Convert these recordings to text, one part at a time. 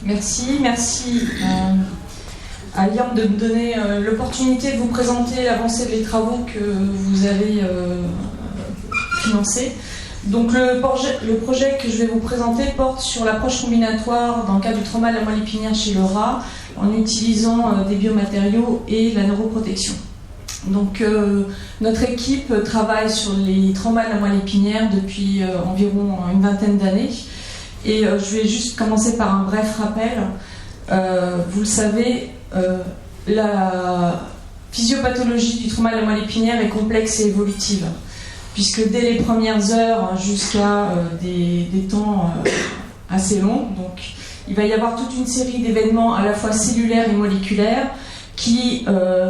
Merci à Liam de me donner l'opportunité de vous présenter l'avancée des travaux que vous avez financés. Donc le projet que je vais vous présenter porte sur l'approche combinatoire dans le cadre du trauma de la moelle épinière chez le rat, en utilisant des biomatériaux et la neuroprotection. Donc notre équipe travaille sur les traumas de la moelle épinière depuis environ une vingtaine d'années. Et je vais juste commencer par un bref rappel. Vous le savez, la physiopathologie du trauma de la moelle épinière est complexe et évolutive, puisque dès les premières heures jusqu'à des temps assez longs, donc il va y avoir toute une série d'événements à la fois cellulaires et moléculaires qui,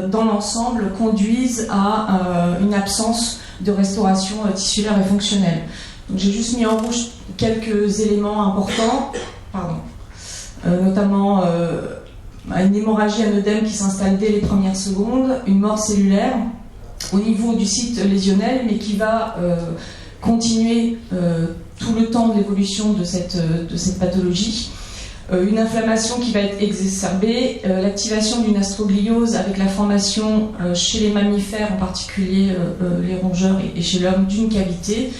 dans l'ensemble, conduisent à une absence de restauration tissulaire et fonctionnelle. Donc j'ai juste mis en rouge quelques éléments importants, notamment une hémorragie anodème qui s'installe dès les premières secondes, une mort cellulaire au niveau du site lésionnel, mais qui va continuer tout le temps de l'évolution de cette pathologie. Une inflammation qui va être exacerbée, l'activation d'une astrogliose avec la formation chez les mammifères, en particulier les rongeurs et chez l'homme, d'une cavité.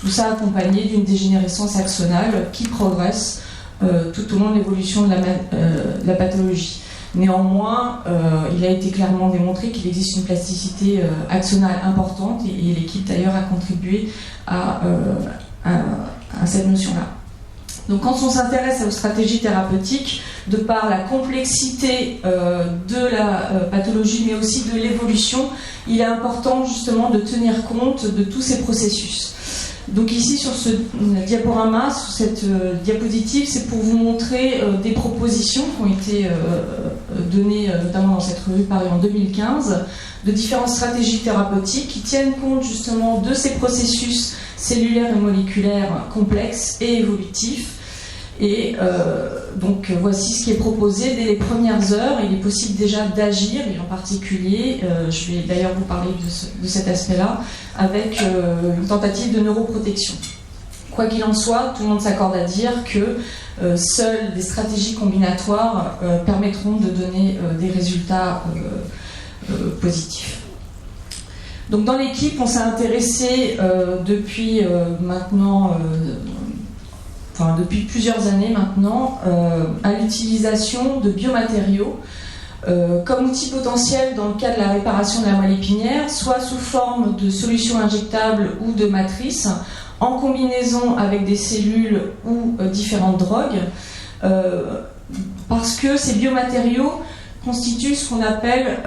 Tout ça accompagné d'une dégénérescence axonale qui progresse tout au long de l'évolution de la pathologie. Néanmoins, il a été clairement démontré qu'il existe une plasticité axonale importante et l'équipe d'ailleurs a contribué à cette notion-là. Donc quand on s'intéresse aux stratégies thérapeutiques, de par la complexité de la pathologie mais aussi de l'évolution, il est important justement de tenir compte de tous ces processus. Donc ici sur ce diaporama, sur cette diapositive, c'est pour vous montrer des propositions qui ont été données notamment dans cette revue parue en 2015, de différentes stratégies thérapeutiques qui tiennent compte justement de ces processus cellulaires et moléculaires complexes et évolutifs. Et donc voici ce qui est proposé dès les premières heures. Il est possible déjà d'agir, et en particulier, je vais d'ailleurs vous parler de cet aspect-là, avec une tentative de neuroprotection. Quoi qu'il en soit, tout le monde s'accorde à dire que seules des stratégies combinatoires permettront de donner des résultats positifs. Donc dans l'équipe, on s'est intéressé depuis plusieurs années maintenant, à l'utilisation de biomatériaux comme outil potentiel dans le cas de la réparation de la moelle épinière, soit sous forme de solutions injectables ou de matrices, en combinaison avec des cellules ou différentes drogues, parce que ces biomatériaux constituent ce qu'on appelle,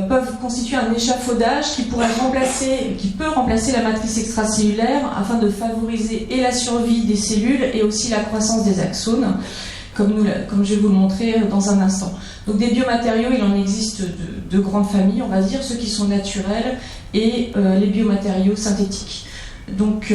peuvent constituer un échafaudage qui peut remplacer la matrice extracellulaire afin de favoriser et la survie des cellules et aussi la croissance des axones, comme je vais vous le montrer dans un instant. Donc des biomatériaux, il en existe de grandes familles, on va dire, ceux qui sont naturels et les biomatériaux synthétiques. Donc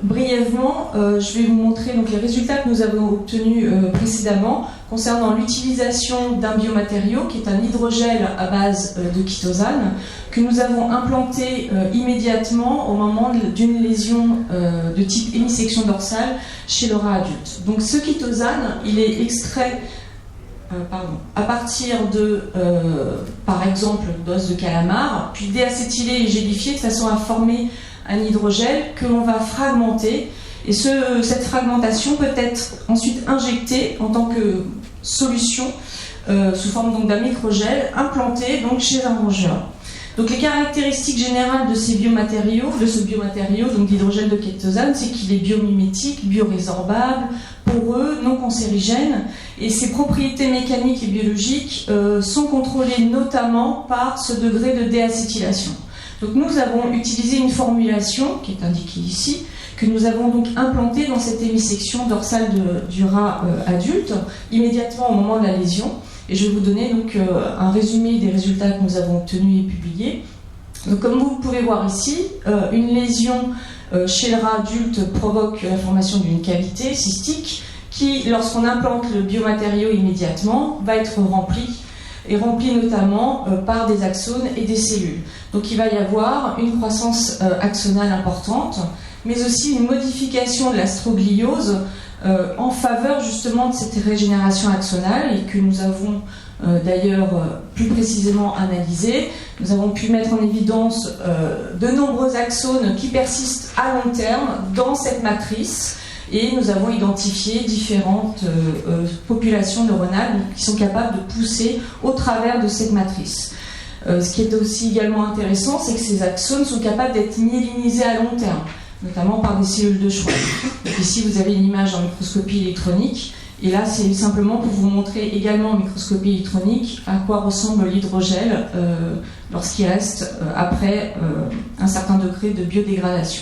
brièvement, je vais vous montrer donc, les résultats que nous avons obtenus précédemment concernant l'utilisation d'un biomatériau qui est un hydrogel à base de chitosane que nous avons implanté immédiatement au moment d'une lésion de type hémisection dorsale chez le rat adulte. Donc ce chitosane, il est extrait à partir de, par exemple, d'os de calamar, puis déacétylé et gélifié de façon à former un hydrogel que l'on va fragmenter. Et cette fragmentation peut être ensuite injectée en tant que solution sous forme donc d'un microgel implanté donc chez un rongeur. Donc les caractéristiques générales de ce biomatériau, donc d'hydrogel de chitosane, c'est qu'il est biomimétique, biorésorbable, poreux, non cancérigène, et ses propriétés mécaniques et biologiques sont contrôlées notamment par ce degré de déacétylation. Donc nous avons utilisé une formulation qui est indiquée ici, que nous avons donc implantée dans cette hémisection dorsale du rat adulte, immédiatement au moment de la lésion. Et je vais vous donner donc un résumé des résultats que nous avons obtenus et publiés. Donc, comme vous pouvez voir ici, une lésion chez le rat adulte provoque la formation d'une cavité cystique qui, lorsqu'on implante le biomatériau immédiatement, va être remplie, et remplie notamment par des axones et des cellules. Donc il va y avoir une croissance axonale importante, mais aussi une modification de l'astrogliose en faveur justement de cette régénération axonale et que nous avons d'ailleurs plus précisément analysé. Nous avons pu mettre en évidence de nombreux axones qui persistent à long terme dans cette matrice et nous avons identifié différentes populations neuronales qui sont capables de pousser au travers de cette matrice. Ce qui est aussi également intéressant, c'est que ces axones sont capables d'être myélinisés à long terme, notamment par des cellules de Schwann. Donc ici, vous avez une image en microscopie électronique. Et là, c'est simplement pour vous montrer également en microscopie électronique à quoi ressemble l'hydrogel lorsqu'il reste après un certain degré de biodégradation.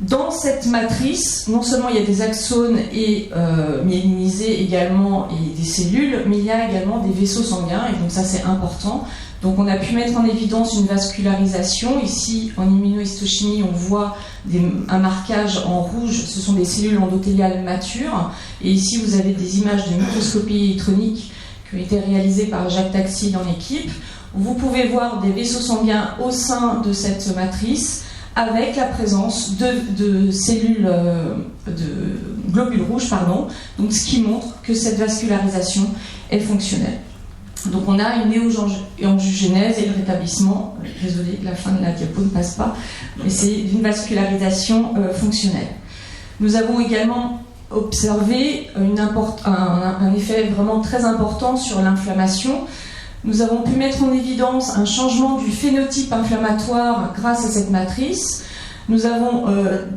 Dans cette matrice, non seulement il y a des axones et myélinisés également et des cellules, mais il y a également des vaisseaux sanguins, et donc ça c'est important. Donc on a pu mettre en évidence une vascularisation. Ici, en immunohistochimie, on voit un marquage en rouge, ce sont des cellules endothéliales matures. Et ici, vous avez des images de microscopie électronique qui ont été réalisées par Jacques Taxis dans l'équipe. Vous pouvez voir des vaisseaux sanguins au sein de cette matrice avec la présence de cellules, de globules rouges, donc ce qui montre que cette vascularisation est fonctionnelle. Donc on a une néo-angiogénèse et le rétablissement, désolé, la fin de la diapo ne passe pas, mais c'est une vascularisation fonctionnelle. Nous avons également observé un effet vraiment très important sur l'inflammation. Nous avons pu mettre en évidence un changement du phénotype inflammatoire grâce à cette matrice. Nous avons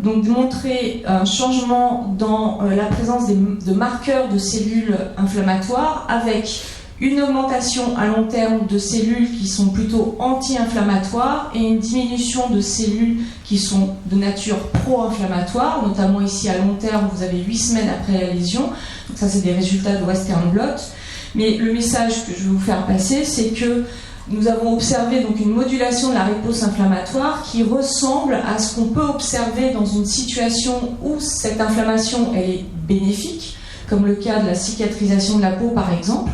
donc montré un changement dans la présence de marqueurs de cellules inflammatoires avec une augmentation à long terme de cellules qui sont plutôt anti-inflammatoires et une diminution de cellules qui sont de nature pro-inflammatoire, notamment ici à long terme, vous avez 8 semaines après la lésion. Donc ça, c'est des résultats de Western blot. Mais le message que je veux vous faire passer, c'est que nous avons observé donc une modulation de la réponse inflammatoire qui ressemble à ce qu'on peut observer dans une situation où cette inflammation elle est bénéfique, comme le cas de la cicatrisation de la peau par exemple.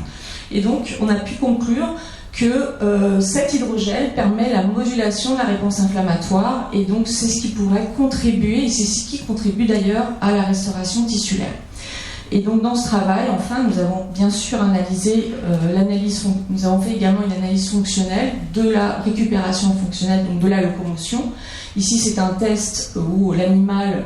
Et donc, on a pu conclure que cet hydrogel permet la modulation de la réponse inflammatoire, et donc c'est ce qui pourrait contribuer, et c'est ce qui contribue d'ailleurs à la restauration tissulaire. Et donc, dans ce travail, enfin, nous avons bien sûr analysé nous avons fait également une analyse fonctionnelle de la récupération fonctionnelle, donc de la locomotion. Ici, c'est un test où l'animal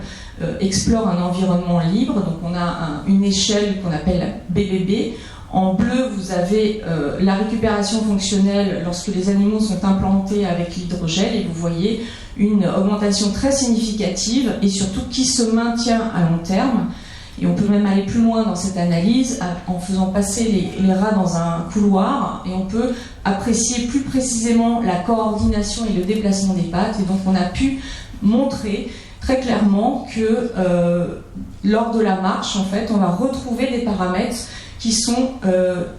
explore un environnement libre, donc on a une échelle qu'on appelle BBB. En bleu, vous avez la récupération fonctionnelle lorsque les animaux sont implantés avec l'hydrogel et vous voyez une augmentation très significative et surtout qui se maintient à long terme. Et on peut même aller plus loin dans cette analyse en faisant passer les rats dans un couloir et on peut apprécier plus précisément la coordination et le déplacement des pattes. Et donc on a pu montrer très clairement que lors de la marche, en fait, on va retrouver des paramètres qui sont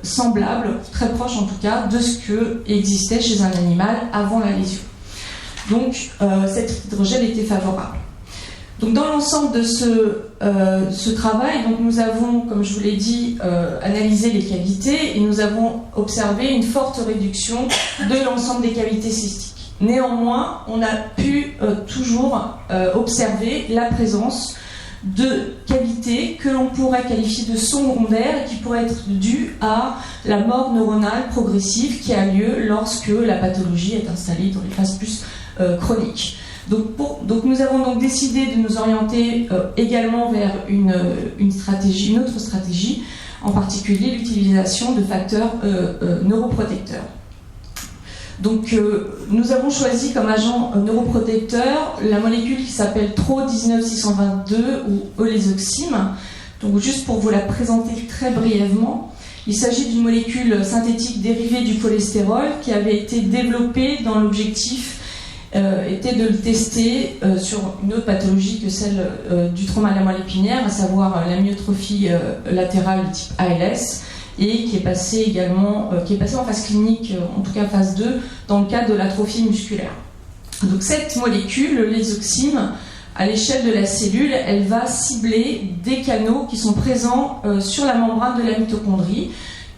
semblables, très proches en tout cas, de ce qui existait chez un animal avant la lésion. Donc cet hydrogel était favorable. Donc dans l'ensemble de ce travail, donc nous avons, comme je vous l'ai dit, analysé les cavités et nous avons observé une forte réduction de l'ensemble des cavités cystiques. Néanmoins, on a pu toujours observer la présence de cavités que l'on pourrait qualifier de secondaires et qui pourraient être dues à la mort neuronale progressive qui a lieu lorsque la pathologie est installée dans les phases plus chroniques. Donc nous avons donc décidé de nous orienter également vers une autre stratégie, en particulier l'utilisation de facteurs neuroprotecteurs. Donc nous avons choisi comme agent neuroprotecteur la molécule qui s'appelle TRO19622 ou Elezoxime. Donc juste pour vous la présenter très brièvement, il s'agit d'une molécule synthétique dérivée du cholestérol qui avait été développée dans l'objectif était de le tester sur une autre pathologie que celle du trauma de la moelle épinière, à savoir la myotrophie latérale de type ALS, et qui est passé également, en phase clinique, en tout cas phase 2, dans le cadre de l'atrophie musculaire. Donc cette molécule, l'Elezoxime, à l'échelle de la cellule, elle va cibler des canaux qui sont présents sur la membrane de la mitochondrie,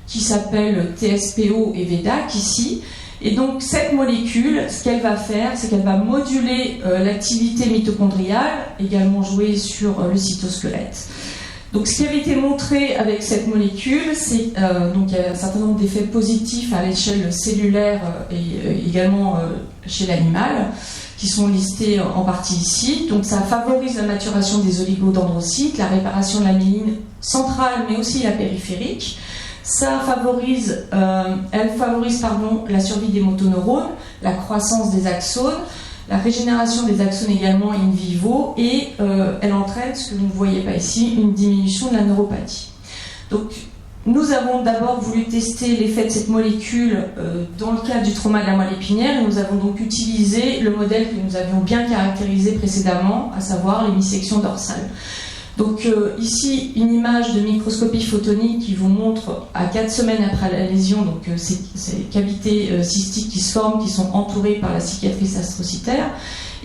qui s'appellent TSPO et VDAC ici. Et donc cette molécule, ce qu'elle va faire, c'est qu'elle va moduler l'activité mitochondriale, également jouer sur le cytosquelette. Donc ce qui avait été montré avec cette molécule, c'est donc il y a un certain nombre d'effets positifs à l'échelle cellulaire et également chez l'animal, qui sont listés en partie ici. Donc ça favorise la maturation des oligodendrocytes, la réparation de la myéline centrale, mais aussi la périphérique. Elle favorise la survie des motoneurones, la croissance des axones, la régénération des axones également in vivo, et elle entraîne, ce que vous ne voyez pas ici, une diminution de la neuropathie. Donc nous avons d'abord voulu tester l'effet de cette molécule dans le cadre du trauma de la moelle épinière, et nous avons donc utilisé le modèle que nous avions bien caractérisé précédemment, à savoir l'hémissection dorsale. Donc ici, une image de microscopie photonique qui vous montre à 4 semaines après la lésion, donc ces cavités cystiques qui se forment, qui sont entourées par la cicatrice astrocytaire.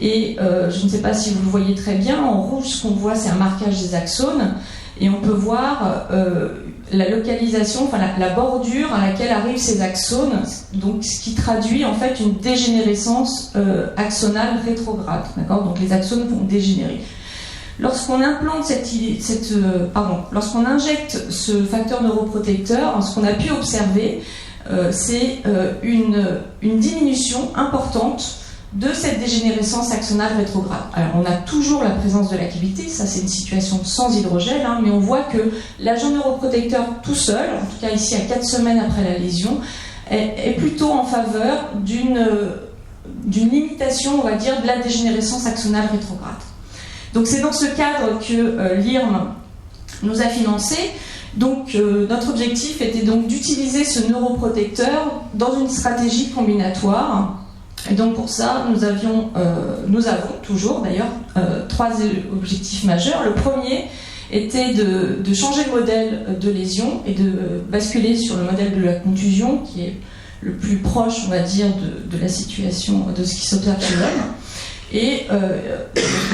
Et je ne sais pas si vous le voyez très bien, en rouge, ce qu'on voit, c'est un marquage des axones. Et on peut voir la localisation, enfin la bordure à laquelle arrivent ces axones, donc ce qui traduit en fait une dégénérescence axonale rétrograde. D'accord ? Donc les axones vont dégénérer. Lorsqu'on lorsqu'on injecte ce facteur neuroprotecteur, ce qu'on a pu observer, c'est une diminution importante de cette dégénérescence axonale rétrograde. Alors on a toujours la présence de la cavité, ça c'est une situation sans hydrogel, mais on voit que l'agent neuroprotecteur tout seul, en tout cas ici à 4 semaines après la lésion, est plutôt en faveur d'une limitation, on va dire, de la dégénérescence axonale rétrograde. Donc c'est dans ce cadre que l'IRM nous a financé. Donc notre objectif était donc d'utiliser ce neuroprotecteur dans une stratégie combinatoire. Et donc pour ça, nous avons toujours d'ailleurs 3 objectifs majeurs. Le premier était de changer le modèle de lésion et de basculer sur le modèle de la contusion, qui est le plus proche, on va dire, de la situation de ce qui s'observe chez l'homme. Et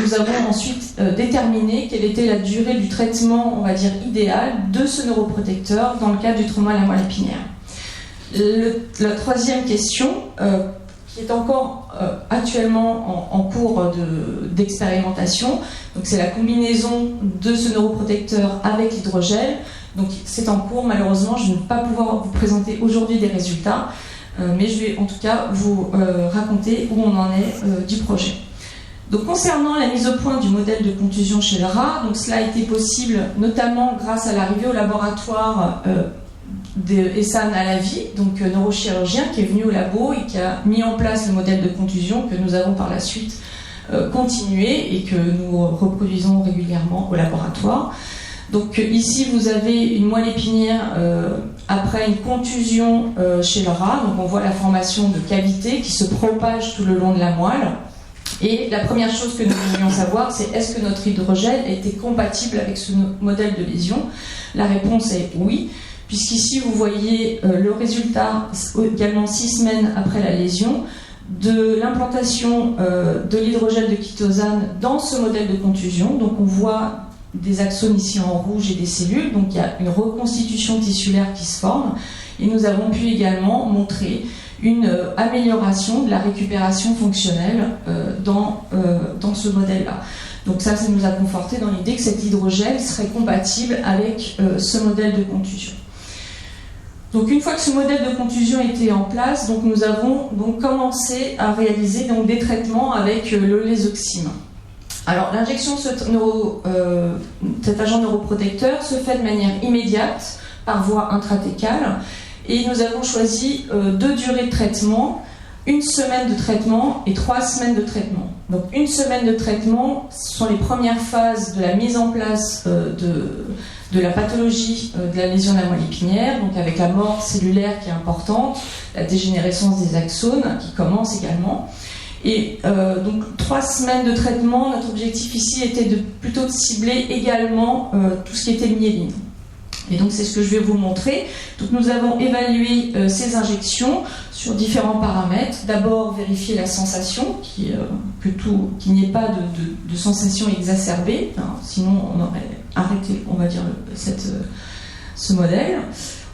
nous avons ensuite déterminé quelle était la durée du traitement, on va dire, idéal de ce neuroprotecteur dans le cadre du trauma à la moelle épinière. La troisième question, qui est encore actuellement en cours d'expérimentation, donc c'est la combinaison de ce neuroprotecteur avec l'hydrogel. Donc c'est en cours, malheureusement, je ne vais pas pouvoir vous présenter aujourd'hui des résultats, mais je vais en tout cas vous raconter où on en est du projet. Donc concernant la mise au point du modèle de contusion chez le rat, donc cela a été possible notamment grâce à l'arrivée au laboratoire d'Ehsan Alavi, donc neurochirurgien, qui est venu au labo et qui a mis en place le modèle de contusion que nous avons par la suite continué et que nous reproduisons régulièrement au laboratoire. Donc ici vous avez une moelle épinière après une contusion chez le rat, donc on voit la formation de cavités qui se propagent tout le long de la moelle. Et la première chose que nous voulions savoir, c'est est-ce que notre hydrogel était compatible avec ce modèle de lésion ? La réponse est oui, puisqu'ici vous voyez le résultat également 6 semaines après la lésion de l'implantation de l'hydrogel de chitosane dans ce modèle de contusion. Donc on voit des axones ici en rouge et des cellules, donc il y a une reconstitution tissulaire qui se forme, et nous avons pu également montrer une amélioration de la récupération fonctionnelle dans ce modèle-là. Donc ça nous a conforté dans l'idée que cet hydrogel serait compatible avec ce modèle de contusion. Donc une fois que ce modèle de contusion était en place, donc nous avons donc commencé à réaliser donc des traitements avec le lésoxime. Alors l'injection de cet agent neuroprotecteur se fait de manière immédiate par voie intratécale, et nous avons choisi 2 durées de traitement, 1 semaine de traitement et 3 semaines de traitement. Donc 1 semaine de traitement, ce sont les premières phases de la mise en place de la pathologie de la lésion de la moelle épinière, donc avec la mort cellulaire qui est importante, la dégénérescence des axones qui commence également. Et donc 3 semaines de traitement, notre objectif ici était plutôt de cibler également tout ce qui était myéline. Et donc c'est ce que je vais vous montrer. Donc nous avons évalué ces injections sur différents paramètres. D'abord vérifier la sensation, qu'il n'y ait pas de sensation exacerbée, sinon on aurait arrêté, on va dire, ce modèle.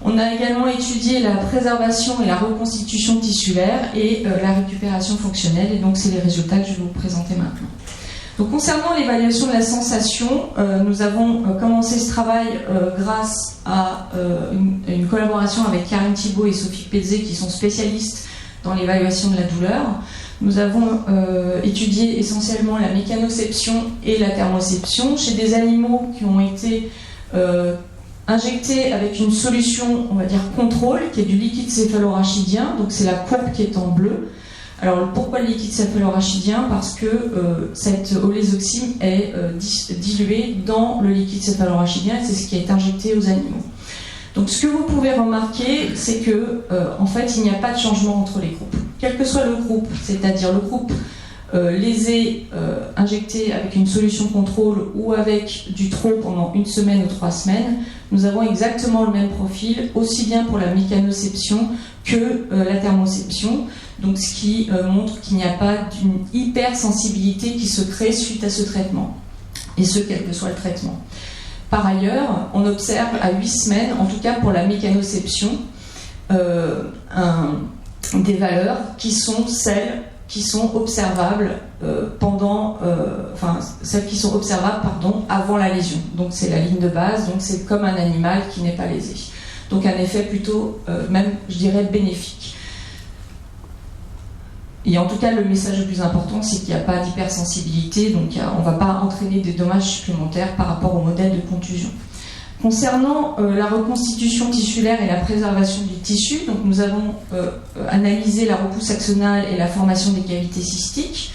On a également étudié la préservation et la reconstitution tissulaire et la récupération fonctionnelle, et donc c'est les résultats que je vais vous présenter maintenant. Donc, concernant l'évaluation de la sensation, nous avons commencé ce travail grâce à une collaboration avec Karine Thibault et Sophie Petzé, qui sont spécialistes dans l'évaluation de la douleur. Nous avons étudié essentiellement la mécanoception et la thermoception chez des animaux qui ont été injectés avec une solution, on va dire, contrôle, qui est du liquide céphalorachidien, donc c'est la courbe qui est en bleu. Alors pourquoi le liquide céphalorachidien? Parce que cette olésoxime est diluée dans le liquide céphalorachidien, et c'est ce qui est injecté aux animaux. Donc ce que vous pouvez remarquer, c'est que en fait il n'y a pas de changement entre les groupes. Quel que soit le groupe, c'est-à-dire le groupe lésé injecté avec une solution contrôle ou avec du trop pendant 1 semaine ou 3 semaines, nous avons exactement le même profil, aussi bien pour la mécanoception que la thermoception. Donc ce qui montre qu'il n'y a pas d'une hypersensibilité qui se crée suite à ce traitement, et ce quel que soit le traitement. Par ailleurs, on observe à 8 semaines, en tout cas pour la mécanoception, des valeurs qui sont celles qui sont observables celles qui sont observables avant la lésion. Donc c'est la ligne de base, donc c'est comme un animal qui n'est pas lésé. Donc un effet plutôt, même je dirais, bénéfique. Et en tout cas, le message le plus important, c'est qu'il n'y a pas d'hypersensibilité, donc on ne va pas entraîner des dommages supplémentaires par rapport au modèle de contusion. Concernant la reconstitution tissulaire et la préservation du tissu, donc nous avons analysé la repousse axonale et la formation des cavités cystiques.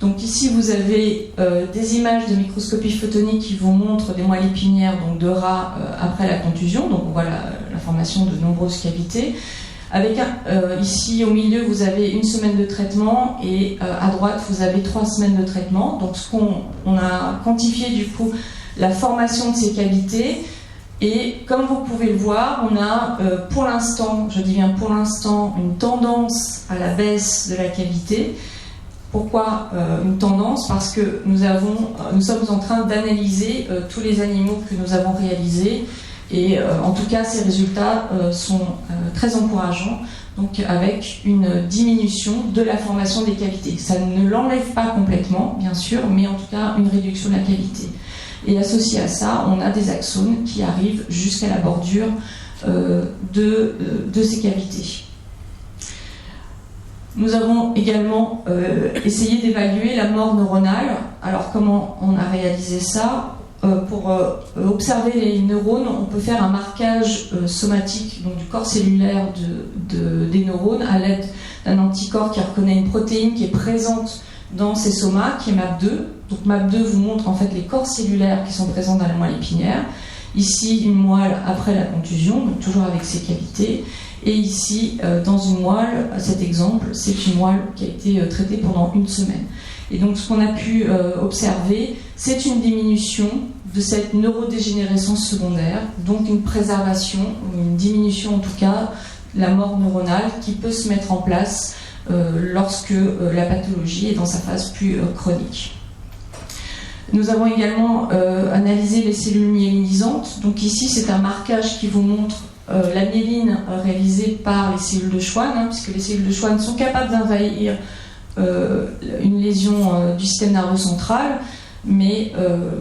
Donc ici, vous avez des images de microscopie photonique qui vous montrent des moelles épinières, donc de rats après la contusion. Donc on voit la formation de nombreuses cavités. Avec ici au milieu, vous avez 1 semaine de traitement, et à droite, vous avez 3 semaines de traitement. Donc on a quantifié du coup la formation de ces cavités, et comme vous pouvez le voir, on a pour l'instant, je dis bien pour l'instant, une tendance à la baisse de la cavité. Pourquoi une tendance? Parce que nous sommes en train d'analyser tous les animaux que nous avons réalisés. Et en tout cas, ces résultats sont très encourageants, donc avec une diminution de la formation des cavités. Ça ne l'enlève pas complètement, bien sûr, mais en tout cas une réduction de la cavité. Et associé à ça, on a des axones qui arrivent jusqu'à la bordure de ces cavités. Nous avons également essayé d'évaluer la mort neuronale. Alors comment on a réalisé ça? Pour observer les neurones, on peut faire un marquage somatique, donc du corps cellulaire des neurones, à l'aide d'un anticorps qui reconnaît une protéine qui est présente dans ces somas, qui est MAP2. Donc MAP2 vous montre en fait les corps cellulaires qui sont présents dans la moelle épinière. Ici, une moelle après la contusion, donc toujours avec ses cavités. Et ici, dans une moelle, cet exemple, c'est une moelle qui a été traitée pendant 1 semaine. Et donc ce qu'on a pu observer, c'est une diminution de cette neurodégénérescence secondaire, donc une préservation, une diminution en tout cas, de la mort neuronale qui peut se mettre en place lorsque la pathologie est dans sa phase plus chronique. Nous avons également analysé les cellules myélinisantes. Donc ici, c'est un marquage qui vous montre la myéline réalisée par les cellules de Schwann, puisque les cellules de Schwann sont capables d'envahir une lésion du système nerveux central, mais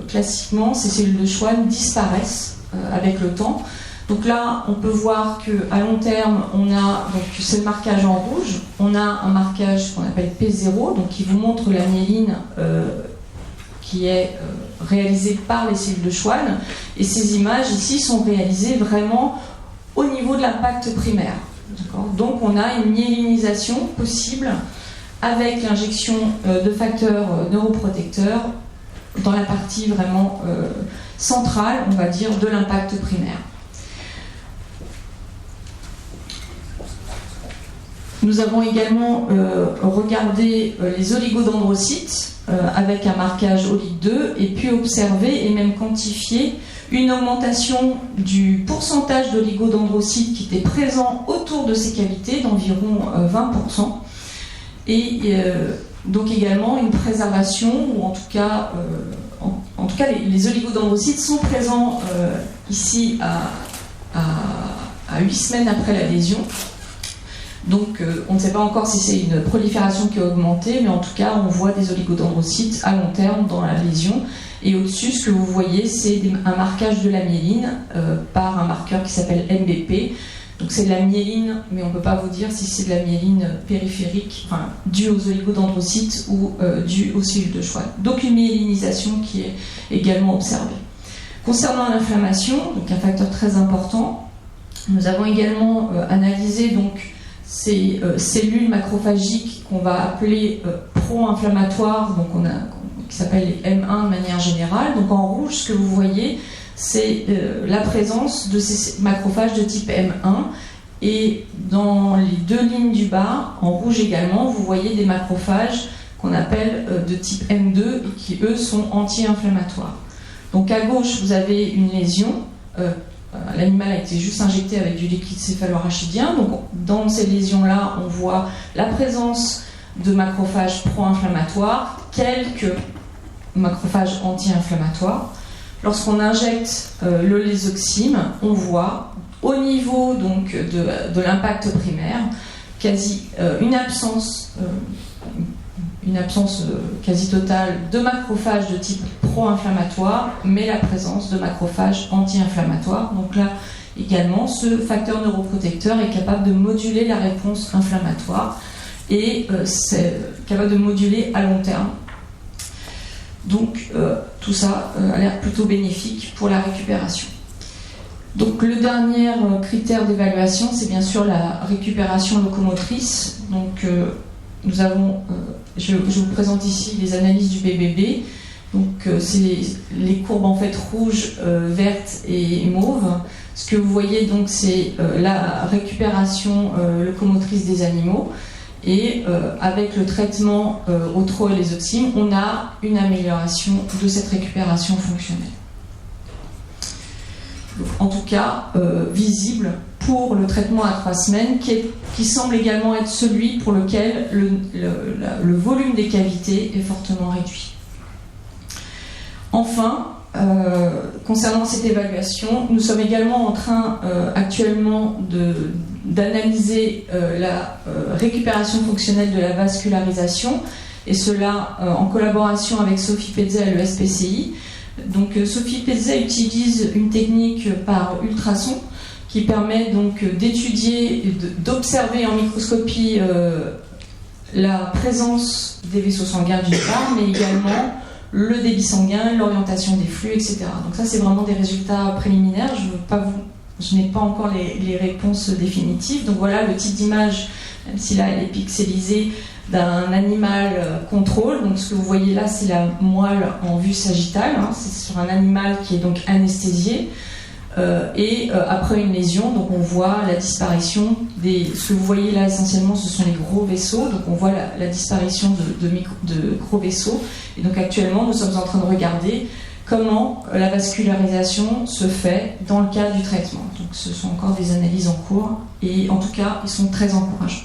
classiquement, ces cellules de Schwann disparaissent avec le temps. Donc là, on peut voir qu'à long terme, on a ce marquage en rouge, on a un marquage qu'on appelle P0, donc qui vous montre la myéline qui est réalisée par les cellules de Schwann, et ces images ici sont réalisées vraiment au niveau de l'impact primaire. Donc on a une myélinisation possible avec l'injection de facteurs neuroprotecteurs dans la partie vraiment centrale, on va dire, de l'impact primaire. Nous avons également regardé les oligodendrocytes avec un marquage OLIG2 et puis observé et même quantifié une augmentation du pourcentage d'oligodendrocytes qui était présent autour de ces cavités d'environ 20%. Et donc également une préservation, ou en tout cas, les oligodendrocytes sont présents ici à 8 semaines après la lésion. Donc on ne sait pas encore si c'est une prolifération qui a augmenté, mais en tout cas on voit des oligodendrocytes à long terme dans la lésion. Et au-dessus, ce que vous voyez, c'est un marquage de la myéline par un marqueur qui s'appelle MBP. Donc c'est de la myéline, mais on ne peut pas vous dire si c'est de la myéline périphérique, enfin, due aux oligodendrocytes ou due aux cellules de Schwann. Donc une myélinisation qui est également observée. Concernant l'inflammation, donc un facteur très important, nous avons également analysé donc ces cellules macrophagiques qu'on va appeler pro-inflammatoires, donc qui s'appellent les M1 de manière générale. Donc en rouge, ce que vous voyez, c'est la présence de ces macrophages de type M1. Et dans les deux lignes du bas, en rouge également, vous voyez des macrophages qu'on appelle de type M2 et qui, eux, sont anti-inflammatoires. Donc à gauche, vous avez une lésion. L'animal a été juste injecté avec du liquide céphalorachidien. Donc dans ces lésions-là, on voit la présence de macrophages pro-inflammatoires, quelques macrophages anti-inflammatoires. Lorsqu'on injecte le lésoxime, on voit au niveau donc, de l'impact primaire une absence quasi totale de macrophages de type pro-inflammatoire, mais la présence de macrophages anti-inflammatoires. Donc là, également, ce facteur neuroprotecteur est capable de moduler la réponse inflammatoire et c'est capable de moduler à long terme. Donc tout ça a l'air plutôt bénéfique pour la récupération. Donc le dernier critère d'évaluation, c'est bien sûr la récupération locomotrice. Donc nous avons, je vous présente ici les analyses du BBB. Donc c'est les courbes en fait rouges, vertes et mauves. Ce que vous voyez donc c'est la récupération locomotrice des animaux. Et avec le traitement au trolésoxime, on a une amélioration de cette récupération fonctionnelle. Donc, en tout cas, visible pour le traitement à 3 semaines, qui semble également être celui pour lequel le volume des cavités est fortement réduit. Enfin, concernant cette évaluation, nous sommes également en train actuellement d'analyser la récupération fonctionnelle de la vascularisation, et cela en collaboration avec Sophie Pezza et le SPCI. Donc Sophie Pezza utilise une technique par ultrason qui permet donc d'étudier et d'observer en microscopie la présence des vaisseaux sanguins d'une part, mais également le débit sanguin, l'orientation des flux, etc. Donc ça, c'est vraiment des résultats préliminaires. Je n'ai pas encore les réponses définitives. Donc voilà le type d'image, même si là elle est pixelisée, d'un animal contrôle. Donc ce que vous voyez là, c'est la moelle en vue sagittale. C'est sur un animal qui est donc anesthésié. Après une lésion, donc on voit la disparition ce que vous voyez là essentiellement, ce sont les gros vaisseaux. Donc on voit la disparition de gros vaisseaux. Et donc actuellement, nous sommes en train de regarder comment la vascularisation se fait dans le cadre du traitement. Donc ce sont encore des analyses en cours et en tout cas, ils sont très encourageants.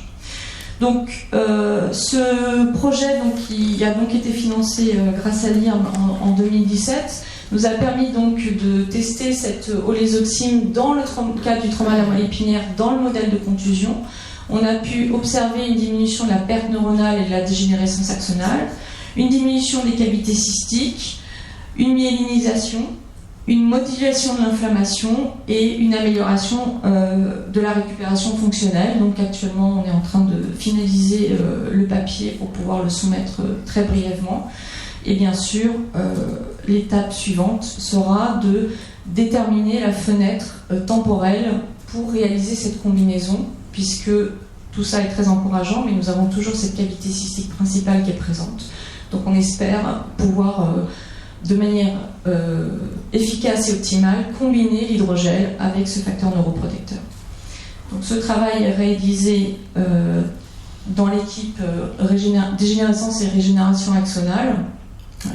Donc ce projet qui a donc été financé grâce à l'IRM en 2017 nous a permis donc de tester cette olésoxime dans le cadre du trauma de la moelle épinière dans le modèle de contusion. On a pu observer une diminution de la perte neuronale et de la dégénérescence axonale, une diminution des cavités cystiques, une myélinisation, une modulation de l'inflammation et une amélioration de la récupération fonctionnelle. Donc actuellement, on est en train de finaliser le papier pour pouvoir le soumettre très brièvement. Et bien sûr, l'étape suivante sera de déterminer la fenêtre temporelle pour réaliser cette combinaison, puisque tout ça est très encourageant, mais nous avons toujours cette cavité cystique principale qui est présente. Donc on espère pouvoir, de manière efficace et optimale, combiner l'hydrogel avec ce facteur neuroprotecteur. Donc ce travail est réalisé dans l'équipe dégénérescence et régénération axonale,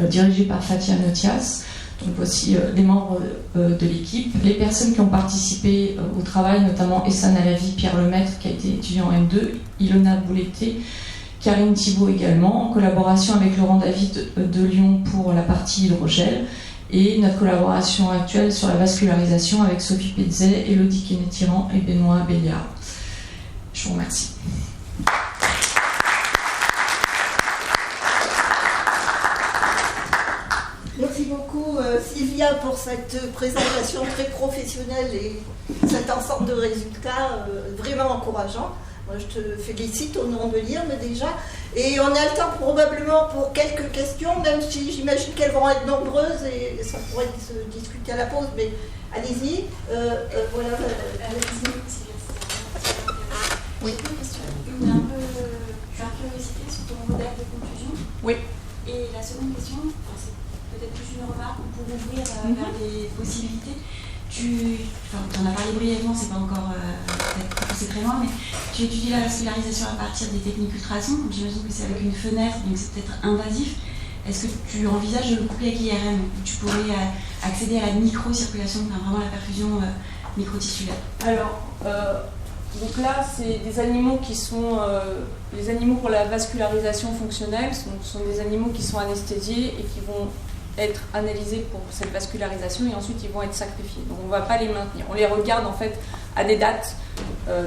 dirigée par Fatia Notias. Donc voici les membres de l'équipe. Les personnes qui ont participé au travail, notamment Essan Alavi, Pierre Lemaître, qui a été étudiant en M2, Ilona Bouletté, Karine Thibault également, en collaboration avec Laurent David de Lyon pour la partie hydrogel, et notre collaboration actuelle sur la vascularisation avec Sophie Petzet, Élodie Kenneth-Tyran et Benoît Béliard. Je vous remercie. Merci beaucoup Sylvia pour cette présentation très professionnelle et cet ensemble de résultats vraiment encourageants. Moi, je te félicite au nom de l'IRM déjà. Et on a le temps probablement pour quelques questions, même si j'imagine qu'elles vont être nombreuses et ça pourrait se discuter à la pause, mais allez-y. Voilà. Oui. Une question. Je suis un peu curiosité sur ton modèle de conclusion. Oui. Et la seconde question, c'est peut-être plus une remarque pour ouvrir vers des possibilités. Tu en as parlé brièvement, c'est pas encore peut-être poussé très loin, mais tu étudies la vascularisation à partir des techniques ultrasons, donc j'imagine que c'est avec une fenêtre, donc c'est peut-être invasif. Est-ce que tu envisages de le coupler avec l'IRM, où tu pourrais accéder à la micro-circulation, enfin vraiment la perfusion microtissulaire? Alors, donc là, c'est des animaux qui sont... les animaux pour la vascularisation fonctionnelle sont des animaux qui sont anesthésiés et qui vont être analysés pour cette vascularisation et ensuite ils vont être sacrifiés. Donc on ne va pas les maintenir. On les regarde en fait à des dates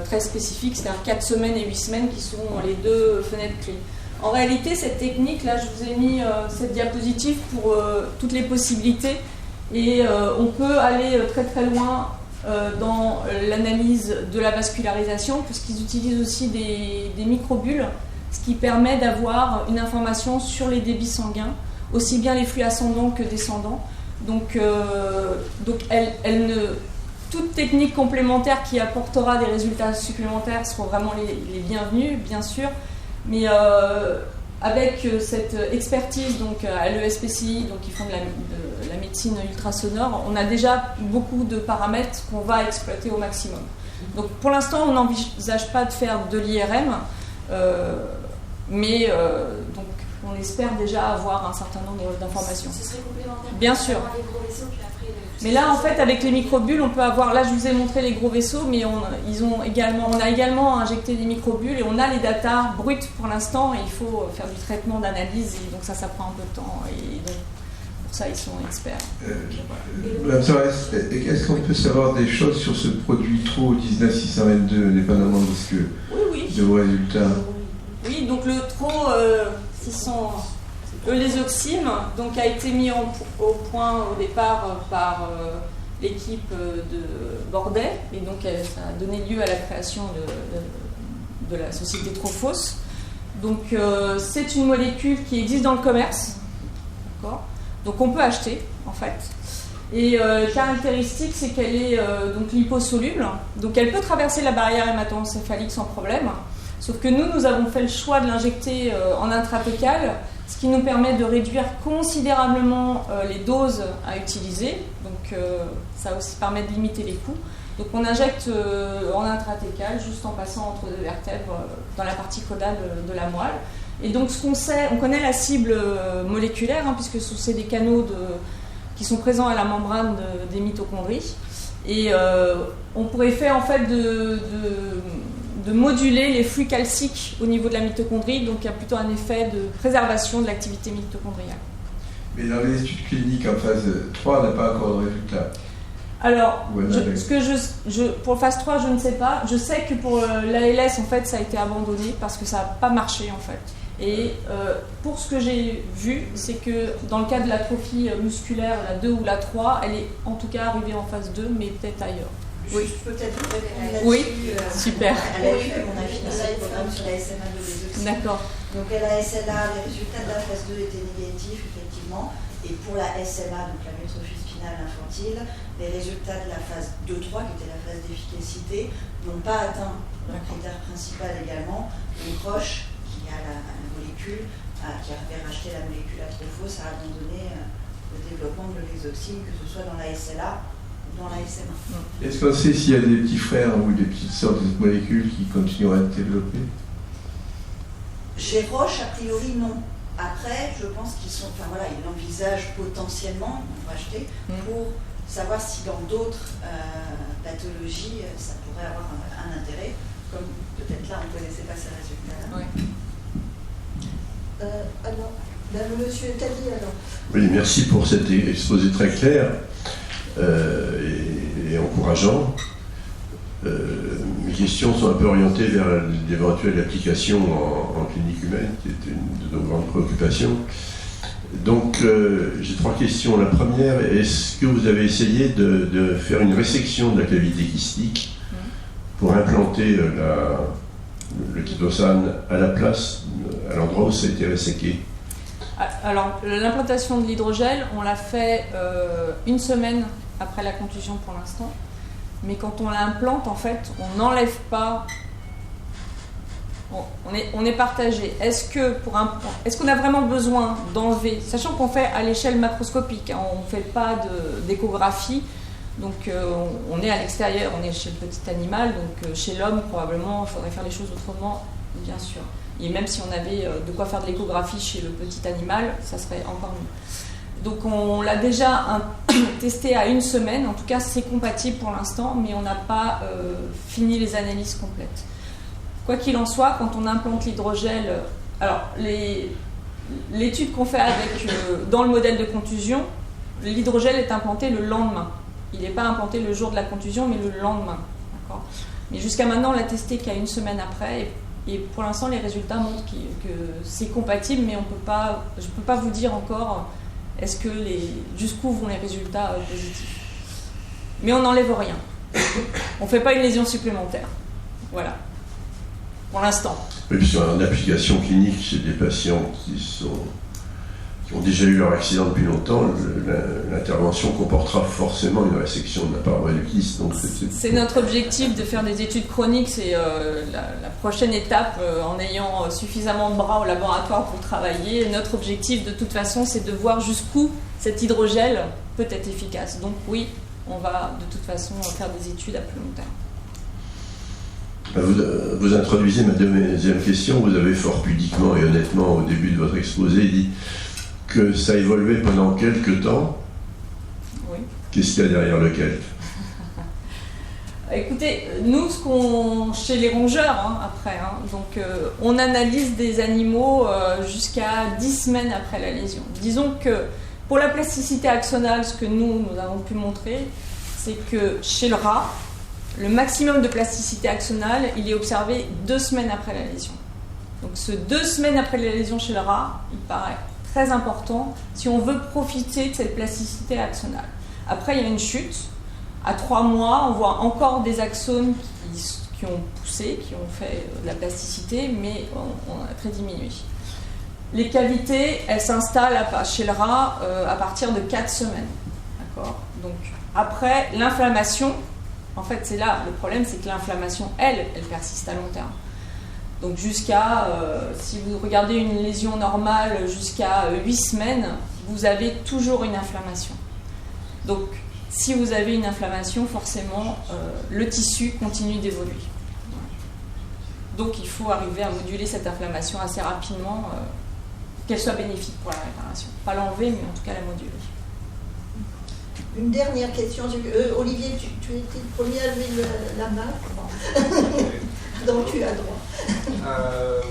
très spécifiques, c'est-à-dire 4 semaines et 8 semaines qui sont les deux fenêtres clés. En réalité, cette technique, là je vous ai mis cette diapositive pour toutes les possibilités et on peut aller très très loin dans l'analyse de la vascularisation puisqu'ils utilisent aussi des microbules, ce qui permet d'avoir une information sur les débits sanguins, aussi bien les flux ascendants que descendants. Donc toute technique complémentaire qui apportera des résultats supplémentaires seront vraiment les bienvenus, bien sûr. Mais avec cette expertise donc, à l'ESPCI, donc, qui font de la médecine ultrasonore, on a déjà beaucoup de paramètres qu'on va exploiter au maximum. Donc pour l'instant, on n'envisage pas de faire de l'IRM, mais donc, on espère déjà avoir un certain nombre d'informations. Ce serait complémentaire. Bien sûr. Les gros vaisseaux, puis après, mais là, en fait, avec les microbules, on peut avoir... Là, je vous ai montré les gros vaisseaux, mais on a également injecté des microbules et on a les datas brutes pour l'instant et il faut faire du traitement d'analyse et donc ça prend un peu de temps et donc pour ça, ils sont experts. Madame Sarès, est-ce qu'on peut savoir des choses sur ce produit TRO 19622, dépendamment de ce que de vos résultats? Oui, donc le TRO 600 eulésioxime donc a été mis au point au départ par l'équipe de Bordet et donc ça a donné lieu à la création de la société Trophos. Donc c'est une molécule qui existe dans le commerce, d'accord, donc on peut acheter en fait. Et caractéristique, c'est qu'elle est donc liposoluble, donc elle peut traverser la barrière hémato-encéphalique sans problème. Sauf que nous avons fait le choix de l'injecter en intratécal, ce qui nous permet de réduire considérablement les doses à utiliser. Donc ça aussi permet de limiter les coûts. Donc on injecte en intratécal, juste en passant entre deux vertèbres dans la partie caudale de la moelle. Et donc ce qu'on sait, on connaît la cible moléculaire, puisque c'est des canaux qui sont présents à la membrane des mitochondries. Et on pourrait faire en fait de moduler les flux calciques au niveau de la mitochondrie, donc il y a plutôt un effet de préservation de l'activité mitochondriale. Mais dans les études cliniques en phase 3, on n'a pas encore de résultats. Alors, pour phase 3, je ne sais pas. Je sais que pour l'ALS, en fait, ça a été abandonné parce que ça n'a pas marché, en fait. Et pour ce que j'ai vu, c'est que dans le cas de l'atrophie musculaire, la 2 ou la 3, elle est en tout cas arrivée en phase 2, mais peut-être ailleurs. Oui, peut-être répondre oui, là-dessus. super. Elle a eu mon avis dans le programme sur la SMA de l'eulésioxime. D'accord. Donc la SLA, les résultats de la phase 2 étaient négatifs, effectivement. Et pour la SMA, donc la métrophie spinale infantile, les résultats de la phase 2-3, qui était la phase d'efficacité, n'ont pas atteint leur critère principal également. Donc Roche, qui a la molécule, qui avait racheté la molécule Atrophos, a abandonné le développement de l'eulésioxime, que ce soit dans la SLA ou dans la SMA. Est-ce qu'on sait s'il y a des petits frères ou des petites sœurs de cette molécule qui continueront à être développées? Chez Roche, a priori, non. Après, je pense qu'ils ils l'envisagent potentiellement, ils vont racheter, pour savoir si dans d'autres pathologies, ça pourrait avoir un intérêt, comme peut-être là, on ne connaissait pas ces résultats-là. Oui. Alors, Monsieur Tadi, alors. Oui, merci pour cet exposé très clair et encourageant. Mes questions sont un peu orientées vers l'éventuelle application en clinique humaine, qui est une de nos grandes préoccupations. Donc, j'ai 3 questions. La première, est-ce que vous avez essayé de faire une résection de la cavité kystique pour implanter le chitosan à la place, à l'endroit où ça a été resséqué? Alors, l'implantation de l'hydrogel, on l'a fait 1 semaine après la contusion pour l'instant. Mais quand on l'implante, en fait, on n'enlève pas. On est partagé. Est-ce qu'on a vraiment besoin d'enlever, sachant qu'on fait à l'échelle macroscopique, hein, on ne fait pas d'échographie, donc on est à l'extérieur, on est chez le petit animal, donc chez l'homme, probablement, il faudrait faire les choses autrement, bien sûr. Et même si on avait de quoi faire de l'échographie chez le petit animal, ça serait encore mieux. Donc on l'a déjà testé à 1 semaine, en tout cas c'est compatible pour l'instant, mais on n'a pas fini les analyses complètes. Quoi qu'il en soit, quand on implante l'hydrogel, alors l'étude qu'on fait dans le modèle de contusion, l'hydrogel est implanté le lendemain. Il n'est pas implanté le jour de la contusion, mais le lendemain. D'accord ? Mais jusqu'à maintenant, on l'a testé qu'à 1 semaine après, et pour l'instant, les résultats montrent que c'est compatible, mais je ne peux pas vous dire encore jusqu'où vont les résultats positifs. Mais on n'enlève rien. On ne fait pas une lésion supplémentaire. Voilà. Pour l'instant. Oui, puisque en application clinique chez des patients qui ont déjà eu leur accident depuis longtemps, l'intervention comportera forcément une résection de la paroi du kyste. C'est notre objectif de faire des études chroniques, c'est la prochaine étape en ayant suffisamment de bras au laboratoire pour travailler. Notre objectif de toute façon, c'est de voir jusqu'où cet hydrogel peut être efficace. Donc oui, on va de toute façon faire des études à plus long terme. Vous introduisez ma deuxième question. Vous avez fort pudiquement et honnêtement au début de votre exposé dit que ça évoluait pendant quelques temps. Oui. Qu'est-ce qu'il y a derrière le quelque? Écoutez, nous, chez les rongeurs, après, donc on analyse des animaux jusqu'à 10 semaines après la lésion. Disons que pour la plasticité axonale, ce que nous avons pu montrer, c'est que chez le rat, le maximum de plasticité axonale, il est observé 2 semaines après la lésion. Donc ce 2 semaines après la lésion chez le rat, il paraît très important si on veut profiter de cette plasticité axonale. Après, il y a une chute. À 3 mois, on voit encore des axones qui ont poussé, qui ont fait de la plasticité, mais on a très diminué. Les cavités, elles s'installent chez le rat à partir de 4 semaines. D'accord ? Donc après, l'inflammation, en fait, c'est là le problème, c'est que l'inflammation, elle persiste à long terme. Donc si vous regardez une lésion normale jusqu'à 8 semaines, vous avez toujours une inflammation. Donc, si vous avez une inflammation, forcément, le tissu continue d'évoluer. Donc, il faut arriver à moduler cette inflammation assez rapidement, qu'elle soit bénéfique pour la réparation. Pas l'enlever, mais en tout cas la moduler. Une dernière question. Olivier, tu étais le premier à lever la main. Donc tu as droit.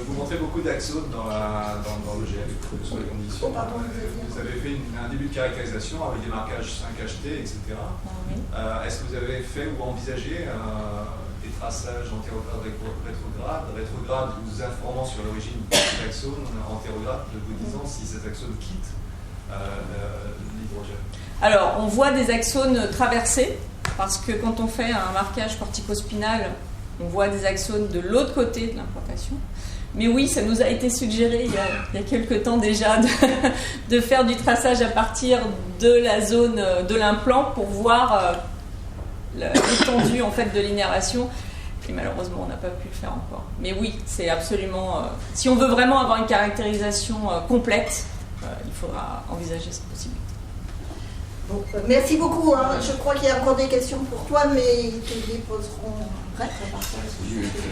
Vous montrez beaucoup d'axones dans le gel, sur les conditions. Vous avez fait un début de caractérisation avec des marquages 5HT, etc. Oui. Est-ce que vous avez fait ou envisagé des traçages antérogrades, rétrogrades, vous informant sur l'origine de cet axone, antérograde, de vous disant si cet axone quitte l'hydrogène? Alors, on voit des axones traversés, parce que quand on fait un marquage corticospinal, on voit des axones de l'autre côté de l'implantation. Mais oui, ça nous a été suggéré il y a quelques temps déjà de faire du traçage à partir de la zone de l'implant pour voir l'étendue en fait, de l'innervation. Et malheureusement, on n'a pas pu le faire encore. Mais oui, c'est absolument... si on veut vraiment avoir une caractérisation complète, il faudra envisager cette possibilité. Bon, merci beaucoup. Je crois qu'il y a encore des questions pour toi, mais ils te les poseront après.